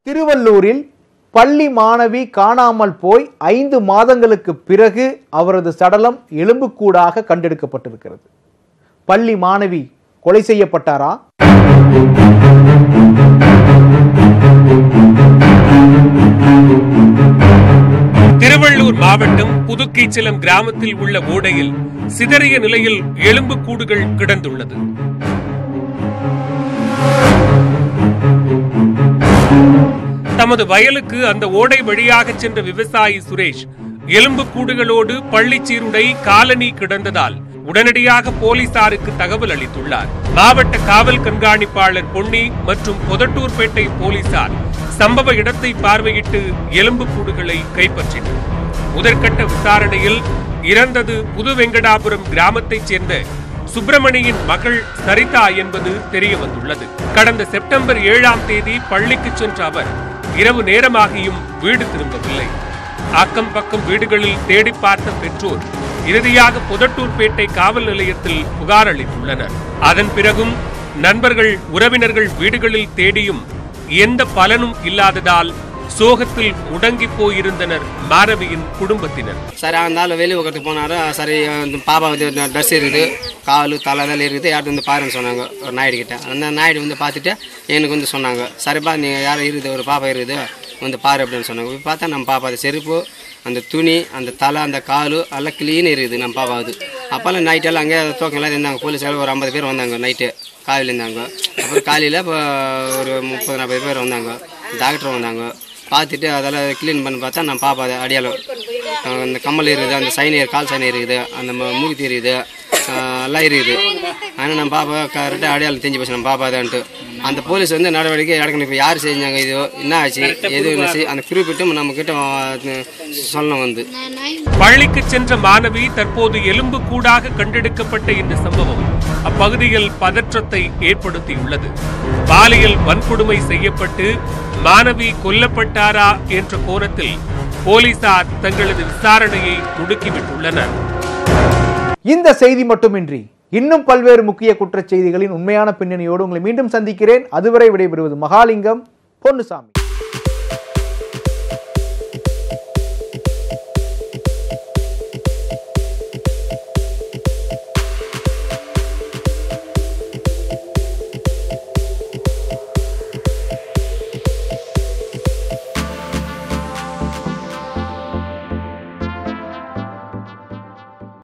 திருவள்ளூரில் பள்ளி மாணவி காணாமல் போய் 5 மாதங்களுக்கு பிறகு அவரது சடலம் எலும்புக்கூடாக கண்டெடுக்கப்பட்டிருக்கிறது. பள்ளி மாணவி கொலை செய்யப்பட்டாரா? திருவள்ளூர் மாவட்டம் புதுக்கீச்சலம் கிராமத்தில் உள்ள ஓடையில் சிதறிய நிலையில் எலும்புக்கூடுகள் கிடந்துள்ளது. தமது வயலுக்கு அந்த ஓடை வழியாக சென்ற விவசாயி சுரேஷ் எலும்புக்கூடுகளோடு பள்ளிச்சீருடை காலனி கிடந்ததால் உடனடியாக போலீசாருக்கு தகவல் அளித்துள்ளார். மாவட்ட காவல் கண்காணிப்பாளர் பொன்னி மற்றும் பொதட்டூர்பேட்டை போலீசார் சம்பவ இடத்தை பார்வையிட்டு எலும்புக்கூடுகளை கைப்பற்றினர். முதற்கட்ட விசாரணையில் இறந்தது புதுவெங்கடாபுரம் கிராமத்தைச் சேர்ந்த சுப்பிரமணியின் மகள் சரிதா என்பது தெரிய வந்துள்ளது. கடந்த செப்டம்பர் 7ஆம் தேதி பள்ளிக்கு சென்ற அவர் இரவு நேரமாகியும் வீடு திரும்பவில்லை. அக்கம் பக்கம் வீடுகளில் தேடி பார்த்த பெற்றோர் இறுதியாக பொதட்டூர்பேட்டை காவல் நிலையத்தில் புகார் அளித்துள்ளனர். அதன் பிறகும் நண்பர்கள் உறவினர்கள் வீடுகளில் தேடியும் எந்த பலனும் இல்லாததால் சோகத்தில் முடங்கி போயிருந்தனர் மாணவியின் குடும்பத்தினர். சரி, அந்த வெளியே உட்காந்து போனாரு. சரி, பாப்பா வந்து ட்ரெஸ் இருக்குது, காலு தலை தான் இருக்குது, யார்ட்டு வந்து பாருன்னு சொன்னாங்க ஒரு நாயுடு கிட்ட. அந்த நாயுடு வந்து பார்த்துட்டு எனக்கு வந்து சொன்னாங்க, சரிப்பா நீங்கள் யாரும் இருக்குது, ஒரு பாப்பா இருக்குது வந்து பாரு அப்படின்னு சொன்னாங்க. போய் பார்த்தா நம்ம பாப்பா அது செருப்பு, அந்த துணி, அந்த தலை, அந்த காலு எல்லாம் கிளீன் இருக்குது நம்ம பாப்பாவது. அப்போல்லாம் நைட்டெல்லாம் அங்கே தோக்கெல்லாம் இருந்தாங்க. போலீஸால் ஒரு 50 பேர் வந்தாங்க நைட்டு காலையில் இருந்தாங்க. அப்புறம் காலையில் இப்போ ஒரு 30-40 பேர் வந்தாங்க. டாக்டர் வந்தாங்க, பார்த்துட்டு அதெல்லாம் க்ளீன் பண்ணி பார்த்தா நம்ம பாப்பா அடையாளம் அந்த கம்மல் இருக்குது, அந்த சைனியர் கால் சைனியர் இருக்குது, அந்த மூக்குத்தி இருக்குது, எல்லாம் இருக்குது. ஆனால் நம்ம பாப்பா கரெக்டாக அடையாளம் தெரிஞ்சு போச்சு நம்ம பாப்பாதான்ட்டு. அந்த போலீஸ் வந்து நடவடிக்கை எடுக்கணும். இப்போ யார் செஞ்சாங்க, இது என்ன ஆச்சு, எது அந்த குறிப்பிட்டும் நம்ம கிட்ட சொல்லணும். வந்து பள்ளிக்கு சென்ற மாணவி தற்போது எலும்பு கூடாக கண்டெடுக்கப்பட்ட இந்த சம்பவம் அப்பகுதியில் பதற்றத்தை ஏற்படுத்தியுள்ளது. பாலியல் வன்கொடுமை செய்யப்பட்டு மாணவி கொல்லப்பட்டாரா என்ற கோணத்தில் போலீசார் தங்களது விசாரணையை முடுக்கிவிட்டுள்ளனர். இந்த செய்தி மட்டுமின்றி இன்னும் பல்வேறு முக்கிய குற்றச் செய்திகளின் உண்மையான பின்னணியோடு உங்களை மீண்டும் சந்திக்கிறேன். அதுவரை விடைபெறுவது மகாலிங்கம் பொன்னுசாமி.